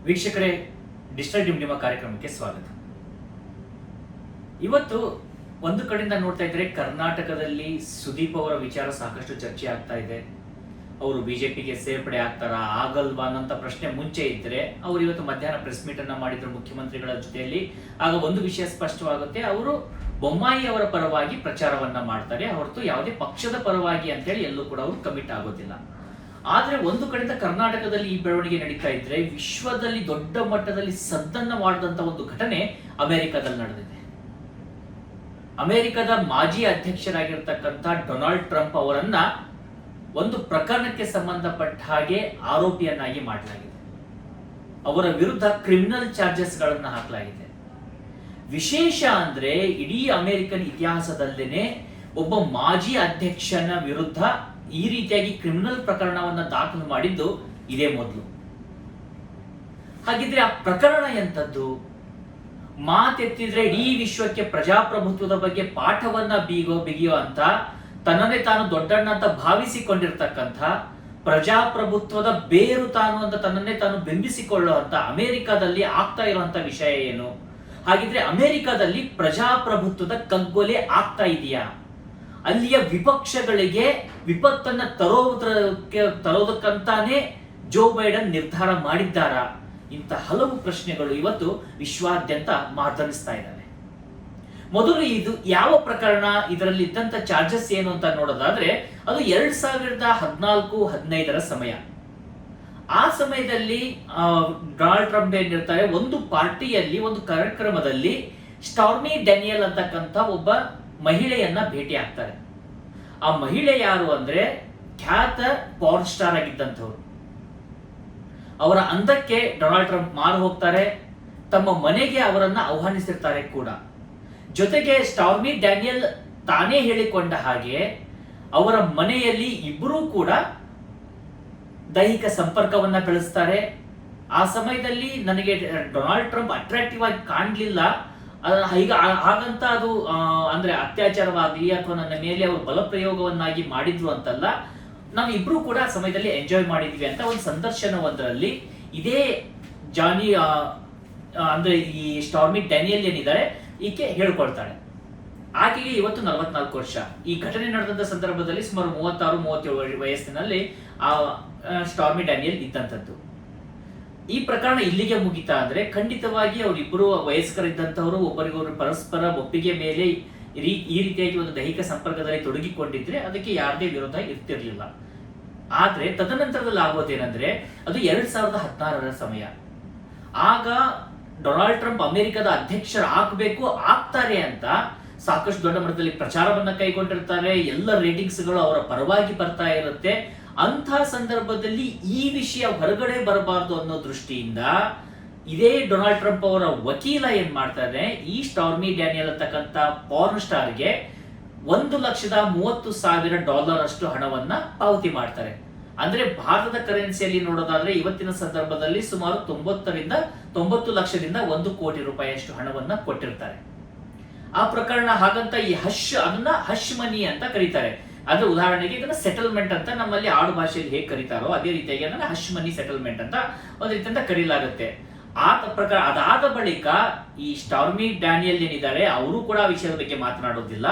ವೀಕ್ಷಕರೇ, digital dim ಕಾರ್ಯಕ್ರಮಕ್ಕೆ ಸ್ವಾಗತ. ಇವತ್ತು ಒಂದು ಕಡೆಯಿಂದ ನೋಡ್ತಾ ಇದ್ರೆ ಕರ್ನಾಟಕದಲ್ಲಿ ಸುದೀಪ್ ಅವರ ವಿಚಾರ ಸಾಕಷ್ಟು ಚರ್ಚೆ ಆಗ್ತಾ ಇದೆ. ಅವರು ಬಿಜೆಪಿಗೆ ಸೇರ್ಪಡೆ ಆಗ್ತಾರಾ ಆಗಲ್ವಾ ಅನ್ನೋಂಥ ಪ್ರಶ್ನೆ ಮುಂಚೆ ಇದ್ರೆ ಅವರು ಇವತ್ತು ಮಧ್ಯಾಹ್ನ ಪ್ರೆಸ್ ಮೀಟ್ ಅನ್ನ ಮಾಡಿದ್ರು ಮುಖ್ಯಮಂತ್ರಿಗಳ ಜೊತೆಯಲ್ಲಿ. ಆಗ ಒಂದು ವಿಷಯ ಸ್ಪಷ್ಟವಾಗುತ್ತೆ, ಅವರು ಬೊಮ್ಮಾಯಿ ಅವರ ಪರವಾಗಿ ಪ್ರಚಾರವನ್ನ ಮಾಡ್ತಾರೆ ಹೊರತು ಯಾವುದೇ ಪಕ್ಷದ ಪರವಾಗಿ ಅಂತೇಳಿ ಎಲ್ಲೂ ಕೂಡ ಅವರು ಕಮಿಟ್ ಆಗೋದಿಲ್ಲ. ಆದ್ರೆ ಒಂದು ಕಡೆಯಿಂದ ಕರ್ನಾಟಕದಲ್ಲಿ ಈ ಬೆಳವಣಿಗೆ ನಡೀತಾ ಇದ್ರೆ ವಿಶ್ವದಲ್ಲಿ ದೊಡ್ಡ ಮಟ್ಟದಲ್ಲಿ ಸದ್ದನ್ನ ಮಾಡಿದಂತ ಒಂದು ಘಟನೆ ಅಮೆರಿಕದಲ್ಲಿ ನಡೆದಿದೆ. ಅಮೆರಿಕದ ಮಾಜಿ ಅಧ್ಯಕ್ಷರಾಗಿರ್ತಕ್ಕಂಥ ಡೊನಾಲ್ಡ್ ಟ್ರಂಪ್ ಅವರನ್ನ ಒಂದು ಪ್ರಕರಣಕ್ಕೆ ಸಂಬಂಧಪಟ್ಟ ಹಾಗೆ ಆರೋಪಿಯನ್ನಾಗಿ ಮಾಡಲಾಗಿದೆ. ಅವರ ವಿರುದ್ಧ ಕ್ರಿಮಿನಲ್ ಚಾರ್ಜಸ್ ಗಳನ್ನ ಹಾಕಲಾಗಿದೆ. ವಿಶೇಷ ಅಂದ್ರೆ ಇಡೀ ಅಮೆರಿಕನ್ ಇತಿಹಾಸದಲ್ಲೇನೆ ಒಬ್ಬ ಮಾಜಿ ಅಧ್ಯಕ್ಷನ ವಿರುದ್ಧ ಈ ರೀತಿಯಾಗಿ ಕ್ರಿಮಿನಲ್ ಪ್ರಕರಣವನ್ನ ದಾಖಲು ಮಾಡಿದ್ದು ಇದೇ ಮೊದಲು. ಹಾಗಿದ್ರೆ ಆ ಪ್ರಕರಣ ಎಂತದ್ದು? ಮಾತೆತ್ತಿದ್ರೆ ಇಡೀ ವಿಶ್ವಕ್ಕೆ ಪ್ರಜಾಪ್ರಭುತ್ವದ ಬಗ್ಗೆ ಪಾಠವನ್ನ ಬಿಗಿಯೋ ಅಂತ ತನ್ನನ್ನೇ ತಾನು ದೊಡ್ಡಣ್ಣ ಅಂತ ಭಾವಿಸಿಕೊಂಡಿರ್ತಕ್ಕಂಥ, ಪ್ರಜಾಪ್ರಭುತ್ವದ ಬೇರು ತಾನು ಅಂತ ತನ್ನನ್ನೇ ತಾನು ಬಿಂಬಿಸಿಕೊಳ್ಳುವಂತ ಅಮೆರಿಕದಲ್ಲಿ ಆಗ್ತಾ ಇರುವಂತ ವಿಷಯ ಏನು? ಹಾಗಿದ್ರೆ ಅಮೆರಿಕದಲ್ಲಿ ಪ್ರಜಾಪ್ರಭುತ್ವದ ಕಗ್ಗೊಲೆ ಆಗ್ತಾ ಇದೆಯಾ? ಅಲ್ಲಿಯ ವಿಪಕ್ಷಗಳಿಗೆ ವಿಪತ್ತನ್ನ ತರೋದಕ್ಕಂತಾನೆ ಜೋ ಬೈಡನ್ ನಿರ್ಧಾರ ಮಾಡಿದ್ದಾರಾ? ಇಂಥ ಹಲವು ಪ್ರಶ್ನೆಗಳು ಇವತ್ತು ವಿಶ್ವಾದ್ಯಂತ ಮಾತನಾಡಿಸ್ತಾ ಇದ್ದಾವೆ. ಮೊದಲು ಇದು ಯಾವ ಪ್ರಕರಣ, ಇದರಲ್ಲಿ ಇದ್ದಂತ ಚಾರ್ಜಸ್ ಏನು ಅಂತ ನೋಡೋದಾದ್ರೆ ಅದು 2014-15 ಸಮಯ. ಆ ಸಮಯದಲ್ಲಿ ಡೊನಾಲ್ಡ್ ಟ್ರಂಪ್ ಏನಿರ್ತಾರೆ, ಒಂದು ಪಾರ್ಟಿಯಲ್ಲಿ ಒಂದು ಕಾರ್ಯಕ್ರಮದಲ್ಲಿ ಸ್ಟಾರ್ಮಿ ಡ್ಯಾನಿಯಲ್ ಅಂತಕ್ಕಂಥ ಒಬ್ಬ ಮಹಿಳೆಯನ್ನ ಭೇಟಿ ಆಗ್ತಾರೆ. ಆ ಮಹಿಳೆ ಯಾರು ಅಂದ್ರೆ ಖ್ಯಾತ ಪಾರ್ನ್ ಸ್ಟಾರ್ ಆಗಿದ್ದಂಥವ್ರು. ಅವರ ಅಂದಕ್ಕೆ ಡೊನಾಲ್ಡ್ ಟ್ರಂಪ್ ಮಾರು ಹೋಗ್ತಾರೆ. ತಮ್ಮ ಮನೆಗೆ ಅವರನ್ನ ಆಹ್ವಾನಿಸಿರ್ತಾರೆ ಕೂಡ. ಜೊತೆಗೆ ಸ್ಟಾರ್ಮಿ ಡ್ಯಾನಿಯಲ್ ತಾನೇ ಹೇಳಿಕೊಂಡ ಹಾಗೆ ಅವರ ಮನೆಯಲ್ಲಿ ಇಬ್ಬರೂ ಕೂಡ ದೈಹಿಕ ಸಂಪರ್ಕವನ್ನ ಬೆಳೆಸ್ತಾರೆ. ಆ ಸಮಯದಲ್ಲಿ ನನಗೆ ಡೊನಾಲ್ಡ್ ಟ್ರಂಪ್ ಅಟ್ರಾಕ್ಟಿವ್ ಆಗಿ ಕಾಣಲಿಲ್ಲ. ಹಾಗಂತ ಅದು ಅಂದ್ರೆ ಅತ್ಯಾಚಾರವಾಗಲಿ ಅಥವಾ ನನ್ನ ಮೇಲೆ ಅವರು ಬಲಪ್ರಯೋಗವನ್ನಾಗಿ ಮಾಡಿದ್ರು ಅಂತಲ್ಲ, ನಾವು ಇಬ್ರು ಕೂಡ ಆ ಸಮಯದಲ್ಲಿ ಎಂಜಾಯ್ ಮಾಡಿದ್ವಿ ಅಂತ ಒಂದು ಸಂದರ್ಶನವೊಂದರಲ್ಲಿ ಇದೇ ಜಾನಿ ಅಂದ್ರೆ ಈ ಸ್ಟಾರ್ಮಿ ಡ್ಯಾನಿಯಲ್ ಏನಿದ್ದಾರೆ ಈಕೆ ಹೇಳ್ಕೊಳ್ತಾಳೆ. ಆಕೆಗೆ ಇವತ್ತು 44 ವರ್ಷ. ಈ ಘಟನೆ ನಡೆದಂತ ಸಂದರ್ಭದಲ್ಲಿ ಸುಮಾರು 36-37 ವಯಸ್ಸಿನಲ್ಲಿ ಆ ಸ್ಟಾರ್ಮಿ ಡ್ಯಾನಿಯಲ್ ಇದ್ದಂಥದ್ದು. ಈ ಪ್ರಕರಣ ಇಲ್ಲಿಗೆ ಮುಗಿತಾ ಅಂದ್ರೆ ಖಂಡಿತವಾಗಿ ಅವರಿಬ್ಬರು ವಯಸ್ಕರಿದ್ದಂಥವರು ಒಬ್ಬರಿಗೊಬ್ಬರು ಪರಸ್ಪರ ಒಪ್ಪಿಗೆ ಮೇಲೆ ಈ ರೀತಿಯಾಗಿ ಒಂದು ದೈಹಿಕ ಸಂಪರ್ಕದಲ್ಲಿ ತೊಡಗಿಕೊಂಡಿದ್ರೆ ಅದಕ್ಕೆ ಯಾರದೇ ವಿರೋಧ ಇರ್ತಿರ್ಲಿಲ್ಲ. ಆದ್ರೆ ತದನಂತರದಲ್ಲಿ ಆಗೋದೇನಂದ್ರೆ ಅದು 2016 ಸಮಯ. ಆಗ ಡೊನಾಲ್ಡ್ ಟ್ರಂಪ್ ಅಮೆರಿಕದ ಆಗ್ತಾರೆ ಅಂತ ಸಾಕಷ್ಟು ದೊಡ್ಡ ಮಟ್ಟದಲ್ಲಿ ಪ್ರಚಾರವನ್ನ ಕೈಗೊಂಡಿರ್ತಾರೆ. ಎಲ್ಲ ರೇಟಿಂಗ್ಸ್ಗಳು ಅವರ ಪರವಾಗಿ ಬರ್ತಾ ಇರುತ್ತೆ. ಅಂಥ ಸಂದರ್ಭದಲ್ಲಿ ಈ ವಿಷಯ ಹೊರಗಡೆ ಬರಬಾರದು ಅನ್ನೋ ದೃಷ್ಟಿಯಿಂದ ಇದೇ ಡೊನಾಲ್ಡ್ ಟ್ರಂಪ್ ಅವರ ವಕೀಲ ಏನ್ ಮಾಡ್ತಾರೆ, ಈ ಸ್ಟಾರ್ಮಿ ಡ್ಯಾನಿಯಲ್ ಅಂತಕ್ಕಂಥ ಪಾರ್ನ್ ಸ್ಟಾರ್ಗೆ $1,30,000 ಅಷ್ಟು ಹಣವನ್ನ ಪಾವತಿ ಮಾಡ್ತಾರೆ. ಅಂದ್ರೆ ಭಾರತದ ಕರೆನ್ಸಿಯಲ್ಲಿ ನೋಡೋದಾದ್ರೆ ಇವತ್ತಿನ ಸಂದರ್ಭದಲ್ಲಿ ಸುಮಾರು 90 ಲಕ್ಷದಿಂದ 1 ಕೋಟಿ ರೂಪಾಯಿಯಷ್ಟು ಹಣವನ್ನ ಕೊಟ್ಟಿರ್ತಾರೆ. ಆ ಪ್ರಕರಣ ಹಾಗಂತ ಅದನ್ನ ಹಶ್ ಮನಿ ಅಂತ ಕರೀತಾರೆ. ಅಂದ್ರೆ ಉದಾಹರಣೆಗೆ ಇದನ್ನ ಸೆಟಲ್ಮೆಂಟ್ ಅಂತ ನಮ್ಮಲ್ಲಿ ಆಡು ಭಾಷೆಯಲ್ಲಿ ಹೇಗೆ ಕರೀತಾರೋ ಅದೇ ರೀತಿಯಾಗಿ ಅದನ್ನ ಹಶ್ ಮನಿ ಸೆಟಲ್ಮೆಂಟ್ ಅಂತ ಒಂದು ರೀತಿಯಿಂದ ಕರೀಲಾಗುತ್ತೆ. ಪ್ರಕಾರ ಅದಾದ ಬಳಿಕ ಈ ಸ್ಟಾರ್ಮಿ ಡ್ಯಾನಿಯಲ್ ಏನಿದ್ದಾರೆ ಅವರು ಕೂಡ ಆ ವಿಷಯದ ಬಗ್ಗೆ ಮಾತನಾಡೋದಿಲ್ಲ.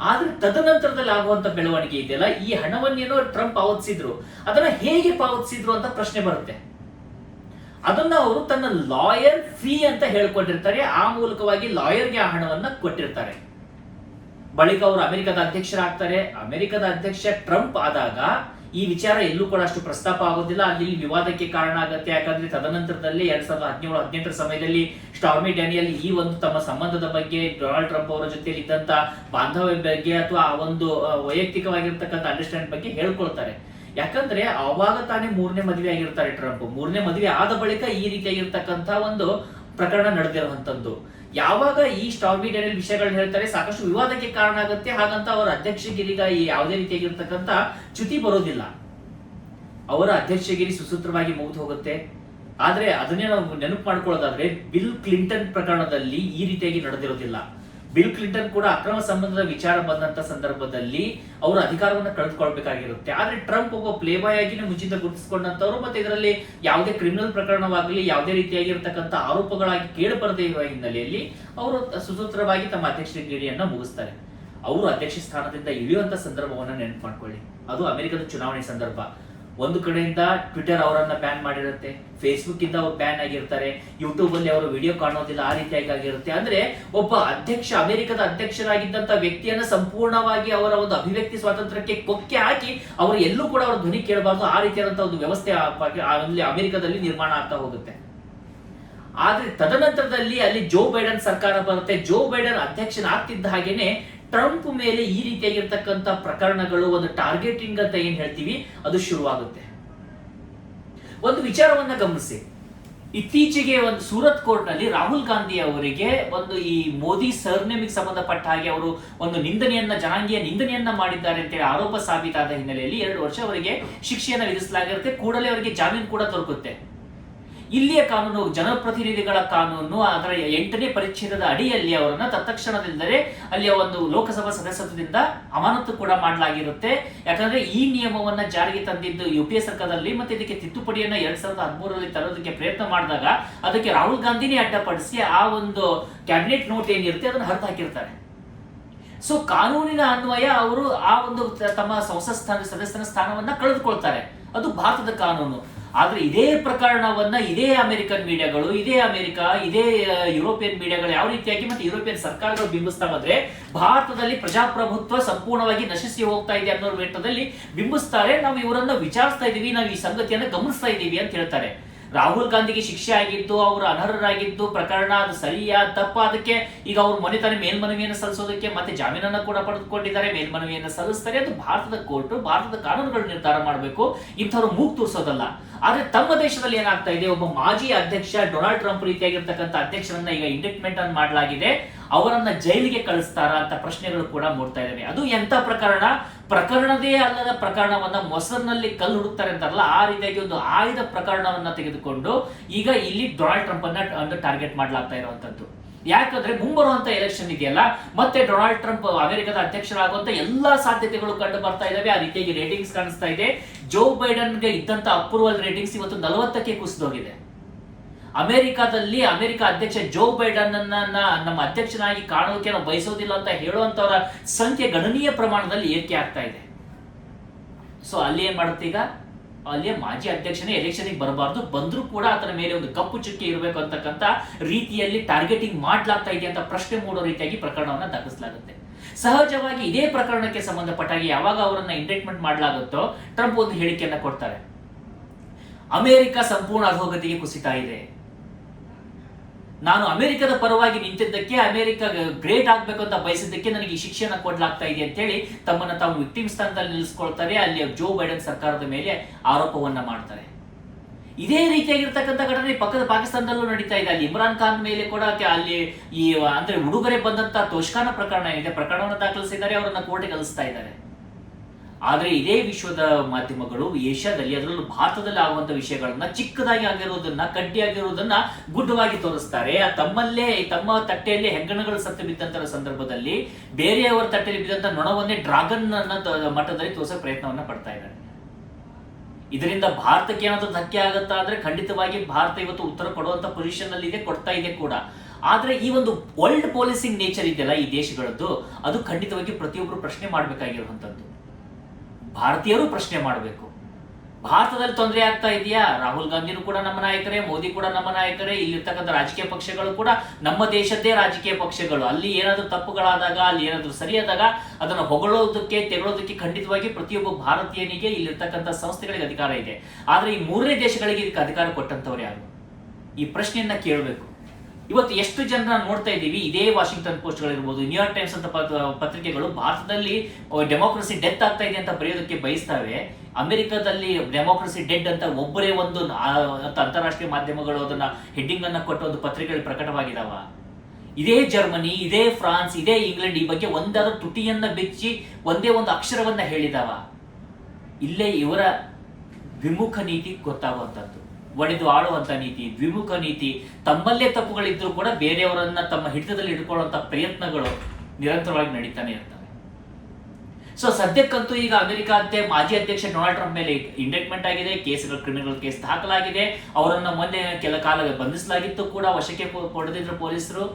ಆದ್ರೆ ತದನಂತರದಲ್ಲಿ ಆಗುವಂತ ಬೆಳವಣಿಗೆ ಇದೆಯಲ್ಲ, ಈ ಹಣವನ್ನೇನೋ ಟ್ರಂಪ್ ಪಾವತಿಸಿದ್ರು, ಅದನ್ನ ಹೇಗೆ ಪಾವತಿಸಿದ್ರು ಅಂತ ಪ್ರಶ್ನೆ ಬರುತ್ತೆ. ಅದನ್ನ ಅವರು ತನ್ನ ಲಾಯರ್ ಫೀ ಅಂತ ಹೇಳ್ಕೊಂಡಿರ್ತಾರೆ. ಆ ಮೂಲಕವಾಗಿ ಲಾಯರ್ಗೆ ಆ ಹಣವನ್ನ ಕೊಟ್ಟಿರ್ತಾರೆ. ಬಳಿಕ ಅವರು ಅಮೆರಿಕದ ಅಧ್ಯಕ್ಷರಾಗ್ತಾರೆ. ಅಮೆರಿಕದ ಅಧ್ಯಕ್ಷ ಟ್ರಂಪ್ ಆದಾಗ ಈ ವಿಚಾರ ಎಲ್ಲೂ ಕೂಡ ಅಷ್ಟು ಪ್ರಸ್ತಾಪ ಆಗೋದಿಲ್ಲ. ಅಲ್ಲಿ ವಿವಾದಕ್ಕೆ ಕಾರಣ ಆಗುತ್ತೆ. ಯಾಕಂದ್ರೆ ತದನಂತರದಲ್ಲಿ 2017-18 ಸಮಯದಲ್ಲಿ ಸ್ಟಾರ್ಮಿ ಡ್ಯಾನಿಯಲ್ ಈ ಒಂದು ತಮ್ಮ ಸಂಬಂಧದ ಬಗ್ಗೆ, ಡೊನಾಲ್ಡ್ ಟ್ರಂಪ್ ಅವರ ಜೊತೆಯಲ್ಲಿ ಇದ್ದಂತ ಬಾಂಧವ್ಯ ಬಗ್ಗೆ ಅಥವಾ ಆ ಒಂದು ವೈಯಕ್ತಿಕವಾಗಿರ್ತಕ್ಕಂಥ ಅಂಡರ್ಸ್ಟ್ಯಾಂಡ್ ಬಗ್ಗೆ ಹೇಳ್ಕೊಳ್ತಾರೆ. ಯಾಕಂದ್ರೆ ಅವಾಗ ತಾನೇ 3ನೇ ಮದುವೆ ಆಗಿರ್ತಾರೆ ಟ್ರಂಪ್. 3ನೇ ಮದುವೆ ಆದ ಬಳಿಕ ಈ ರೀತಿಯಾಗಿರ್ತಕ್ಕಂಥ ಒಂದು ಪ್ರಕರಣ ನಡೆದಿರುವಂತದ್ದು. ಯಾವಾಗ ಈ ಸ್ಟಾರ್ಮಿ ಡ್ಯಾನಿಯಲ್ ವಿಷಯಗಳನ್ನ ಹೇಳ್ತಾರೆ ಸಾಕಷ್ಟು ವಿವಾದಕ್ಕೆ ಕಾರಣ ಆಗುತ್ತೆ. ಹಾಗಂತ ಅವರ ಅಧ್ಯಕ್ಷಗಿರಿಗಾಗಿ ಯಾವುದೇ ರೀತಿಯಾಗಿರ್ತಕ್ಕಂಥ ಚ್ಯುತಿ ಬರೋದಿಲ್ಲ. ಅವರ ಅಧ್ಯಕ್ಷಗಿರಿ ಸುಸೂತ್ರವಾಗಿ ಮುಗಿದು ಹೋಗುತ್ತೆ. ಆದ್ರೆ ಅದನ್ನೇ ನಾವು ನೆನಪು ಮಾಡ್ಕೊಳ್ಳೋದಾದ್ರೆ ಬಿಲ್ ಕ್ಲಿಂಟನ್ ಪ್ರಕರಣದಲ್ಲಿ ಈ ರೀತಿಯಾಗಿ ನಡೆದಿರೋದಿಲ್ಲ. ಬಿಲ್ ಕ್ಲಿಂಟನ್ ಕೂಡ ಅಕ್ರಮ ಸಂಬಂಧದ ವಿಚಾರ ಬಂದಂತ ಸಂದರ್ಭದಲ್ಲಿ ಅವರು ಅಧಿಕಾರವನ್ನು ಕಳೆದುಕೊಳ್ಬೇಕಾಗಿರುತ್ತೆ. ಆದ್ರೆ ಟ್ರಂಪ್ ಒಬ್ಬ ಪ್ಲೇ ಬಾಯ್ ಆಗಿನೇ ಮುಂಚಿತ ಗುರುತಿಸಿಕೊಂಡಂತವ್ರು, ಮತ್ತೆ ಇದರಲ್ಲಿ ಯಾವುದೇ ಕ್ರಿಮಿನಲ್ ಪ್ರಕರಣವಾಗಲಿ ಯಾವುದೇ ರೀತಿಯಾಗಿರ್ತಕ್ಕಂಥ ಆರೋಪಗಳಾಗಿ ಕೇಳಿ ಬರದೇ ಇರುವ ಹಿನ್ನೆಲೆಯಲ್ಲಿ ಅವರು ಸುಸೂತ್ರವಾಗಿ ತಮ್ಮ ಅಧ್ಯಕ್ಷಗಿರಿಯನ್ನ ಮುಗಿಸ್ತಾರೆ. ಅವರು ಅಧ್ಯಕ್ಷ ಸ್ಥಾನದಿಂದ ಇಳಿಯುವಂತ ಸಂದರ್ಭವನ್ನ ನೆನಪು ಮಾಡ್ಕೊಳ್ಳಿ. ಅದು ಅಮೆರಿಕದ ಚುನಾವಣೆ ಸಂದರ್ಭ. ಒಂದು ಕಡೆಯಿಂದ ಟ್ವಿಟರ್ ಅವರನ್ನ ಬ್ಯಾನ್ ಮಾಡಿರುತ್ತೆ, ಫೇಸ್ಬುಕ್ ಇಂದ ಅವರು ಬ್ಯಾನ್ ಆಗಿರ್ತಾರೆ, ಯೂಟ್ಯೂಬ್ ಅಲ್ಲಿ ಅವರು ವಿಡಿಯೋ ಕಾಣೋದಿಲ್ಲ, ಆ ರೀತಿಯಾಗಿ ಆಗಿರುತ್ತೆ. ಅಂದ್ರೆ ಒಬ್ಬ ಅಧ್ಯಕ್ಷ, ಅಮೆರಿಕದ ಅಧ್ಯಕ್ಷರಾಗಿದ್ದಂತ ವ್ಯಕ್ತಿಯನ್ನ ಸಂಪೂರ್ಣವಾಗಿ ಅವರ ಒಂದು ಅಭಿವ್ಯಕ್ತಿ ಸ್ವಾತಂತ್ರ್ಯಕ್ಕೆ ಕೊಕ್ಕೆ ಹಾಕಿ ಅವರು ಎಲ್ಲೂ ಕೂಡ ಅವರ ಧ್ವನಿ ಕೇಳಬಾರ್ದು, ಆ ರೀತಿಯಾದಂತಹ ಒಂದು ವ್ಯವಸ್ಥೆ ಅಮೆರಿಕದಲ್ಲಿ ನಿರ್ಮಾಣ ಆಗ್ತಾ ಹೋಗುತ್ತೆ. ಆದ್ರೆ ತದನಂತರದಲ್ಲಿ ಅಲ್ಲಿ ಜೋ ಬೈಡನ್ ಸರ್ಕಾರ ಬರುತ್ತೆ. ಜೋ ಬೈಡನ್ ಅಧ್ಯಕ್ಷನಾಗ್ತಿದ್ದ ಹಾಗೇನೆ ಟ್ರಂಪ್ ಮೇಲೆ ಈ ರೀತಿಯಾಗಿರ್ತಕ್ಕಂಥ ಪ್ರಕರಣಗಳು, ಒಂದು ಟಾರ್ಗೆಟಿಂಗ್ ಅಂತ ಏನ್ ಹೇಳ್ತೀವಿ, ಅದು ಶುರುವಾಗುತ್ತೆ. ಒಂದು ವಿಚಾರವನ್ನ ಗಮನಿಸಿ, ಇತ್ತೀಚೆಗೆ ಒಂದು ಸೂರತ್ ಕೋರ್ಟ್ ನಲ್ಲಿ ರಾಹುಲ್ ಗಾಂಧಿ ಅವರಿಗೆ ಒಂದು ಈ ಮೋದಿ ಸರ್ನೇಮಿಗೆ ಸಂಬಂಧಪಟ್ಟ ಹಾಗೆ ಅವರು ಒಂದು ಜನಾಂಗೀಯ ನಿಂದನೆಯನ್ನ ಮಾಡಿದ್ದಾರೆ ಅಂತೇಳಿ ಆರೋಪ ಸಾಬೀತಾದ ಹಿನ್ನೆಲೆಯಲ್ಲಿ 2 ವರ್ಷ ಅವರಿಗೆ ಶಿಕ್ಷೆಯನ್ನು ವಿಧಿಸಲಾಗಿರುತ್ತೆ. ಕೂಡಲೇ ಅವರಿಗೆ ಜಾಮೀನು ಕೂಡ ದೊರಕುತ್ತೆ. ಇಲ್ಲಿಯ ಕಾನೂನು, ಜನಪ್ರತಿನಿಧಿಗಳ ಕಾನೂನು, ಅದರ 8ನೇ ಪರಿಚ್ಛೇದದ ಅಡಿಯಲ್ಲಿ ಅವರನ್ನ ತತ್ಕ್ಷಣದಿಂದಲೇ ಅಲ್ಲಿಯ ಒಂದು ಲೋಕಸಭಾ ಸದಸ್ಯತ್ವದಿಂದ ಅಮಾನತು ಕೂಡ ಮಾಡಲಾಗಿರುತ್ತೆ. ಯಾಕಂದ್ರೆ ಈ ನಿಯಮವನ್ನ ಜಾರಿಗೆ ತಂದಿದ್ದು UPA ಸರ್ಕಾರದಲ್ಲಿ, ಮತ್ತೆ ಇದಕ್ಕೆ ತಿದ್ದುಪಡಿಯನ್ನ 2013ರಲ್ಲಿ ತರೋದಕ್ಕೆ ಪ್ರಯತ್ನ ಮಾಡಿದಾಗ ಅದಕ್ಕೆ ರಾಹುಲ್ ಗಾಂಧಿನೇ ಅಡ್ಡಪಡಿಸಿ ಆ ಒಂದು ಕ್ಯಾಬಿನೆಟ್ ನೋಟ್ ಏನಿರುತ್ತೆ ಅದನ್ನು ಹರಿದು ಹಾಕಿರ್ತಾರೆ. ಸೊ ಕಾನೂನಿನ ಅನ್ವಯ ಅವರು ಆ ಒಂದು ತಮ್ಮ ಸಂಸತ್ ಸದಸ್ಯನ ಸ್ಥಾನವನ್ನ ಕಳೆದುಕೊಳ್ತಾರೆ. ಅದು ಭಾರತದ ಕಾನೂನು. ಆದ್ರೆ ಇದೇ ಪ್ರಕರಣವನ್ನ ಇದೇ ಅಮೆರಿಕನ್ ಮೀಡಿಯಾಗಳು, ಇದೇ ಯುರೋಪಿಯನ್ ಮೀಡಿಯಾಗಳು ಯಾವ ರೀತಿಯಾಗಿ ಮತ್ತೆ ಯುರೋಪಿಯನ್ ಸರ್ಕಾರಗಳು ಬಿಂಬಿಸ್ತಾ ಬಂದ್ರೆ ಭಾರತದಲ್ಲಿ ಪ್ರಜಾಪ್ರಭುತ್ವ ಸಂಪೂರ್ಣವಾಗಿ ನಶಿಸಿ ಹೋಗ್ತಾ ಇದೆ ಅನ್ನೋ ವೇಟದಲ್ಲಿ ಬಿಂಬಿಸ್ತಾರೆ. ನಾವು ಇವರನ್ನ ವಿಚಾರಿಸ್ತಾ ಇದೀವಿ, ನಾವು ಈ ಸಂಗತಿಯನ್ನ ಗಮನಿಸ್ತಾ ಇದ್ದೀವಿ ಅಂತ ಹೇಳ್ತಾರೆ. ರಾಹುಲ್ ಗಾಂಧಿಗೆ ಶಿಕ್ಷೆ ಆಗಿದ್ದು, ಅವರು ಅನರ್ಹರಾಗಿದ್ದು ಪ್ರಕರಣ ಅದು ಸರಿಯಾ ತಪ್ಪ, ಅದಕ್ಕೆ ಈಗ ಅವರು ಮೊನ್ನೆ ತಾನೇ ಮೇಲ್ಮನವಿಯನ್ನು ಸಲ್ಲಿಸೋದಕ್ಕೆ ಮತ್ತೆ ಜಾಮೀನನ್ನು ಕೂಡ ಪಡೆದುಕೊಂಡಿದ್ದಾರೆ, ಮೇಲ್ಮನವಿಯನ್ನು ಸಲ್ಲಿಸ್ತಾರೆ. ಅದು ಭಾರತದ ಕೋರ್ಟ್, ಭಾರತದ ಕಾನೂನುಗಳು ನಿರ್ಧಾರ ಮಾಡಬೇಕು, ಇಂಥವ್ರು ಮೂಗ್ ತೋರಿಸೋದಲ್ಲ. ಆದ್ರೆ ತಮ್ಮ ದೇಶದಲ್ಲಿ ಏನಾಗ್ತಾ ಇದೆ, ಒಬ್ಬ ಮಾಜಿ ಅಧ್ಯಕ್ಷ ಡೊನಾಲ್ಡ್ ಟ್ರಂಪ್ ರೀತಿಯಾಗಿರ್ತಕ್ಕಂಥ ಅಧ್ಯಕ್ಷರನ್ನ ಈಗ ಇಂಡಿಕ್ಟ್ಮೆಂಟ್ ಅನ್ನು ಮಾಡಲಾಗಿದೆ, ಅವರನ್ನ ಜೈಲಿಗೆ ಕಳಿಸ್ತಾರ ಅಂತ ಪ್ರಶ್ನೆಗಳು ಕೂಡ ಮೂಡ್ತಾ ಇದ್ದಾವೆ. ಅದು ಎಂತ ಪ್ರಕರಣದೇ ಅಲ್ಲದ ಪ್ರಕರಣವನ್ನ ಮೊಸರಿನಲ್ಲಿ ಕಲ್ಲು ಹುಡುಕ್ತಾರೆ ಅಂತಾರಲ್ಲ, ಆ ರೀತಿಯಾಗಿ ಒಂದು ಆಯ್ದ ಪ್ರಕರಣವನ್ನ ತೆಗೆದುಕೊಂಡು ಈಗ ಇಲ್ಲಿ ಡೊನಾಲ್ಡ್ ಟ್ರಂಪ್ ಅನ್ನ ಟಾರ್ಗೆಟ್ ಮಾಡಲಾಗ್ತಾ ಇರುವಂತದ್ದು. ಯಾಕಂದ್ರೆ ಮುಂಬರುವಂತ ಎಲೆಕ್ಷನ್ ಇದೆಯಲ್ಲ, ಮತ್ತೆ ಡೊನಾಲ್ಡ್ ಟ್ರಂಪ್ ಅಮೆರಿಕದ ಅಧ್ಯಕ್ಷರಾಗುವಂತ ಎಲ್ಲಾ ಸಾಧ್ಯತೆಗಳು ಕಂಡು ಬರ್ತಾ ಇದಾವೆ. ಆ ರೀತಿಯಾಗಿ ರೇಟಿಂಗ್ಸ್ ಕಾಣಿಸ್ತಾ ಇದೆ. ಜೋ ಬೈಡನ್ಗೆ ಇದ್ದಂತ ಅಪ್ರೂವಲ್ ರೇಟಿಂಗ್ಸ್ ಇವತ್ತು 40ಕ್ಕೆ ಕುಸಿದೋಗಿದೆ. ಅಮೆರಿಕ ಅಧ್ಯಕ್ಷ ಜೋ ಬೈಡನ್ ನಮ್ಮ ಅಧ್ಯಕ್ಷನಾಗಿ ಕಾಣೋಕೆ ನಾವು ಬಯಸೋದಿಲ್ಲ ಅಂತ ಹೇಳುವಂತವರ ಸಂಖ್ಯೆ ಗಣನೀಯ ಪ್ರಮಾಣದಲ್ಲಿ ಏರಿಕೆ ಆಗ್ತಾ ಇದೆ. ಸೊ ಅಲ್ಲಿ ಏನ್ ಮಾಡುತ್ತೆ, ಈಗ ಅಲ್ಲಿಯ ಮಾಜಿ ಅಧ್ಯಕ್ಷನೇ ಎಲೆಕ್ಷನ್ಗೆ ಬರಬಾರ್ದು, ಬಂದ್ರೂ ಕೂಡ ಆತನ ಮೇಲೆ ಒಂದು ಕಪ್ಪು ಚುಕ್ಕೆ ಇರಬೇಕು ಅಂತಕ್ಕಂಥ ರೀತಿಯಲ್ಲಿ ಟಾರ್ಗೆಟಿಂಗ್ ಮಾಡ್ಲಾಗ್ತಾ ಇದೆ ಅಂತ ಪ್ರಶ್ನೆ ಮೂಡೋ ರೀತಿಯಾಗಿ ಪ್ರಕರಣವನ್ನ ದಾಖಲಿಸಲಾಗುತ್ತೆ. ಸಹಜವಾಗಿ ಇದೇ ಪ್ರಕರಣಕ್ಕೆ ಸಂಬಂಧಪಟ್ಟಾಗಿ ಯಾವಾಗ ಅವರನ್ನ ಇಂಡೈಟ್ಮೆಂಟ್ ಮಾಡಲಾಗುತ್ತೋ ಟ್ರಂಪ್ ಒಂದು ಹೇಳಿಕೆಯನ್ನ ಕೊಡ್ತಾರೆ, ಅಮೆರಿಕ ಸಂಪೂರ್ಣ ಅಧೋಗತಿಗೆ ಕುಸಿತಾ ಇದೆ, ನಾನು ಅಮೆರಿಕದ ಪರವಾಗಿ ನಿಂತಿದ್ದಕ್ಕೆ, ಅಮೆರಿಕ ಗ್ರೇಟ್ ಆಗ್ಬೇಕು ಅಂತ ಬಯಸಿದ್ದಕ್ಕೆ ನನಗೆ ಈ ಶಿಕ್ಷೆಯನ್ನು ಕೊಡ್ಲಾಗ್ತಾ ಇದೆ ಅಂತ ಹೇಳಿ ತಮ್ಮನ್ನ ತಾವು ವಿಕ್ಟಿಮ್ ಸ್ಥಾನದಲ್ಲಿ ನಿಲ್ಲಿಸ್ಕೊಳ್ತಾರೆ. ಅಲ್ಲಿ ಜೋ ಬೈಡನ್ ಸರ್ಕಾರದ ಮೇಲೆ ಆರೋಪವನ್ನ ಮಾಡ್ತಾರೆ. ಇದೇ ರೀತಿಯಾಗಿರ್ತಕ್ಕಂಥ ಘಟನೆ ಪಕ್ಕದ ಪಾಕಿಸ್ತಾನದಲ್ಲೂ ನಡೀತಾ ಇದೆ. ಅಲ್ಲಿ ಇಮ್ರಾನ್ ಖಾನ್ ಮೇಲೆ ಕೂಡ ಅಲ್ಲಿ ಈ ಅಂದ್ರೆ ಉಡುಗೊರೆ ಬಂದಂತ ತೋಷ್ಖಾನ ಪ್ರಕರಣ ಏನಿದೆ, ಪ್ರಕರಣವನ್ನು ದಾಖಲಿಸಿದ್ದಾರೆ, ಅವರನ್ನ ಕೋರ್ಟ್ಗೆ ಕಳಿಸ್ತಾ ಇದ್ದಾರೆ. ಆದ್ರೆ ಇದೇ ವಿಶ್ವದ ಮಾಧ್ಯಮಗಳು ಏಷ್ಯಾದಲ್ಲಿ, ಅದರಲ್ಲೂ ಭಾರತದಲ್ಲಿ ಆಗುವಂತ ವಿಷಯಗಳನ್ನ, ಚಿಕ್ಕದಾಗಿ ಆಗಿರೋದನ್ನ, ಕಡ್ಡಿ ಆಗಿರೋದನ್ನ ಗುಡ್ಡವಾಗಿ ತೋರಿಸ್ತಾರೆ. ತಮ್ಮ ತಟ್ಟೆಯಲ್ಲಿ ಹೆಗ್ಗಣಗಳು ಸತ್ತು ಬಿದ್ದಂತ ಸಂದರ್ಭದಲ್ಲಿ ಬೇರೆಯವರ ತಟ್ಟೆಯಲ್ಲಿ ಬಿದ್ದಂತ ನೊಣವನ್ನೇ ಡ್ರಾಗನ್ ಮಟ್ಟದಲ್ಲಿ ತೋರಿಸೋ ಪ್ರಯತ್ನವನ್ನ ಪಡ್ತಾ ಇದ್ದಾರೆ. ಇದರಿಂದ ಭಾರತಕ್ಕೆ ಏನಾದ್ರೂ ಧಕ್ಕೆ ಆಗುತ್ತಾ ಅಂದ್ರೆ ಖಂಡಿತವಾಗಿ ಭಾರತ ಇವತ್ತು ಉತ್ತರ ಕೊಡುವಂತ ಪೊಸಿಷನ್ ಅಲ್ಲಿ ಇದೆ, ಕೊಡ್ತಾ ಇದೆ ಕೂಡ. ಆದ್ರೆ ಈ ಒಂದು ವರ್ಲ್ಡ್ ಪಾಲಿಸಿಂಗ್ ನೇಚರ್ ಇದೆಯಲ್ಲ ಈ ದೇಶಗಳದ್ದು, ಅದು ಖಂಡಿತವಾಗಿ ಪ್ರತಿಯೊಬ್ಬರು ಪ್ರಶ್ನೆ ಮಾಡಬೇಕಾಗಿರುವಂತದ್ದು. ಭಾರತೀಯರು ಪ್ರಶ್ನೆ ಮಾಡಬೇಕು. ಭಾರತದಲ್ಲಿ ತೊಂದರೆ ಆಗ್ತಾ ಇದೆಯಾ? ರಾಹುಲ್ ಗಾಂಧಿನೂ ಕೂಡ ನಮ್ಮ ನಾಯಕರೇ, ಮೋದಿ ಕೂಡ ನಮ್ಮ ನಾಯಕರೇ, ಇಲ್ಲಿರ್ತಕ್ಕಂಥ ರಾಜಕೀಯ ಪಕ್ಷಗಳು ಕೂಡ ನಮ್ಮ ದೇಶದ್ದೇ ರಾಜಕೀಯ ಪಕ್ಷಗಳು. ಅಲ್ಲಿ ಏನಾದ್ರೂ ತಪ್ಪುಗಳಾದಾಗ, ಅಲ್ಲಿ ಏನಾದ್ರೂ ಸರಿಯಾದಾಗ ಅದನ್ನು ಹೊಗಳೋದಕ್ಕೆ, ತೆಗಳೋದಕ್ಕೆ ಖಂಡಿತವಾಗಿ ಪ್ರತಿಯೊಬ್ಬ ಭಾರತೀಯನಿಗೆ, ಇಲ್ಲಿರ್ತಕ್ಕಂಥ ಸಂಸ್ಥೆಗಳಿಗೆ ಅಧಿಕಾರ ಇದೆ. ಆದ್ರೆ ಈ 3ನೇ ದೇಶಗಳಿಗೆ ಇದಕ್ಕೆ ಅಧಿಕಾರ ಕೊಟ್ಟಂತವ್ರು ಯಾರು? ಈ ಪ್ರಶ್ನೆಯನ್ನ ಕೇಳಬೇಕು. ಇವತ್ತು ಎಷ್ಟು ಜನ ನೋಡ್ತಾ ಇದ್ದೀವಿ, ಇದೇ ವಾಷಿಂಗ್ಟನ್ ಪೋಸ್ಟ್ ಗಳಿರ್ಬೋದು, ನ್ಯೂಯಾರ್ಕ್ ಟೈಮ್ಸ್ ಅಂತ ಪತ್ರಿಕೆಗಳು ಭಾರತದಲ್ಲಿ ಡೆಮೋಕ್ರಸಿ ಡೆತ್ ಆಗ್ತಾ ಇದೆ ಅಂತ ಬರೆಯೋದಕ್ಕೆ ಬಯಸ್ತವೆ. ಅಮೆರಿಕದಲ್ಲಿ ಡೆಮೋಕ್ರಸಿ ಡೆಡ್ ಅಂತ ಒಬ್ಬರೇ ಒಂದು ಅಂತಾರಾಷ್ಟ್ರೀಯ ಮಾಧ್ಯಮಗಳು ಅದನ್ನ ಹೆಡ್ಡಿಂಗ್ ಅನ್ನ ಕೊಟ್ಟು ಒಂದು ಪತ್ರಿಕೆಗಳು ಪ್ರಕಟವಾಗಿದಾವ. ಇದೇ ಜರ್ಮನಿ, ಇದೇ ಫ್ರಾನ್ಸ್, ಇದೇ ಇಂಗ್ಲೆಂಡ್ ಈ ಬಗ್ಗೆ ಒಂದಾದ್ರೂ ತುಟಿಯನ್ನ ಬೆಚ್ಚಿ ಒಂದೇ ಒಂದು ಅಕ್ಷರವನ್ನ ಹೇಳಿದಾವ. ಇಲ್ಲೇ ಇವರ ವಿಮುಖ ನೀತಿ ಗೊತ್ತಾಗುವಂಥದ್ದು. ಒಡೆದು ಆಳುವಂತ ನೀತಿ, ದ್ವಿಮುಖ ನೀತಿ, ತಮ್ಮಲ್ಲೇ ತಪ್ಪುಗಳಿದ್ರೂ ಕೂಡ ಬೇರೆಯವರನ್ನ ತಮ್ಮ ಹಿಡಿತದಲ್ಲಿ ಇಟ್ಕೊಳ್ಳುವಂತ ಪ್ರಯತ್ನಗಳು ನಿರಂತರವಾಗಿ ನಡೀತಾನೆ ಇರ್ತವೆ. ಸೊ ಸದ್ಯಕ್ಕಂತೂ ಈಗ ಅಮೆರಿಕಾದ ಮಾಜಿ ಅಧ್ಯಕ್ಷ ಡೊನಾಲ್ಡ್ ಟ್ರಂಪ್ ಮೇಲೆ ಇಂಡೆಕ್ಟ್ಮೆಂಟ್ ಆಗಿದೆ, ಕ್ರಿಮಿನಲ್ ಕೇಸ್ ದಾಖಲಾಗಿದೆ. ಅವರನ್ನ ಮೊನ್ನೆ ಕೆಲ ಕಾಲ ಬಂಧಿಸಲಾಗಿತ್ತು ಕೂಡ, ವಶಕ್ಕೆ ಪಡೆದಿದ್ರು ಪೊಲೀಸರು.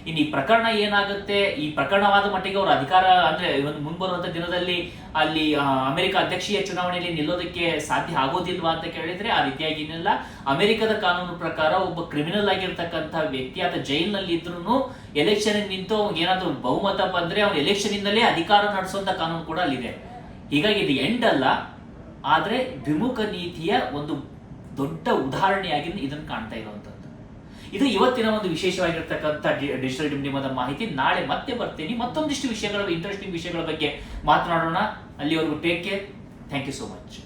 ಇನ್ನು ಈ ಪ್ರಕರಣ ಏನಾಗುತ್ತೆ, ಈ ಪ್ರಕರಣವಾದ ಮಟ್ಟಿಗೆ ಅವರು ಅಧಿಕಾರ ಅಂದ್ರೆ ಒಂದು ಮುಂಬರುವಂತ ದಿನದಲ್ಲಿ ಅಲ್ಲಿ ಅಮೆರಿಕ ಅಧ್ಯಕ್ಷೀಯ ಚುನಾವಣೆಯಲ್ಲಿ ನಿಲ್ಲೋದಕ್ಕೆ ಸಾಧ್ಯ ಆಗೋದಿಲ್ವಾ ಅಂತ ಕೇಳಿದ್ರೆ ಆ ರೀತಿಯಾಗಿ ಏನಿಲ್ಲ. ಅಮೆರಿಕದ ಕಾನೂನು ಪ್ರಕಾರ ಒಬ್ಬ ಕ್ರಿಮಿನಲ್ ಆಗಿರ್ತಕ್ಕಂಥ ವ್ಯಕ್ತಿ ಆತ ಜೈಲಿನಲ್ಲಿ ಇದ್ರೂ ಎಲೆಕ್ಷನ್ ನಿಂತು ಏನಾದ್ರು ಬಹುಮತ ಬಂದ್ರೆ ಅವ್ನು ಎಲೆಕ್ಷನ್ ಇಂದಲೇ ಅಧಿಕಾರ ನಡೆಸುವಂತ ಕಾನೂನು ಕೂಡ ಅಲ್ಲಿದೆ. ಹೀಗಾಗಿ ಇದು ಎಂಡ್ ಅಲ್ಲ, ಆದ್ರೆ ದ್ವಿಮುಖ ನೀತಿಯ ಒಂದು ದೊಡ್ಡ ಉದಾಹರಣೆಯಾಗಿ ಇದನ್ನು ಕಾಣ್ತಾ ಇರುವಂತದ್ದು. ಇದು ಇವತ್ತಿನ ಒಂದು ವಿಶೇಷವಾಗಿರ್ತಕ್ಕಂಥ ಡಿಜಿಟಲ್ ಡಿಂಡಿಮದ ಮಾಹಿತಿ. ನಾಳೆ ಮತ್ತೆ ಬರ್ತೀನಿ ಮತ್ತೊಂದಿಷ್ಟು ವಿಷಯಗಳ ಇಂಟ್ರೆಸ್ಟಿಂಗ್ ವಿಷಯಗಳ ಬಗ್ಗೆ ಮಾತನಾಡೋಣ. ಅಲ್ಲಿವರೆಗೂ take care. Thank you so much.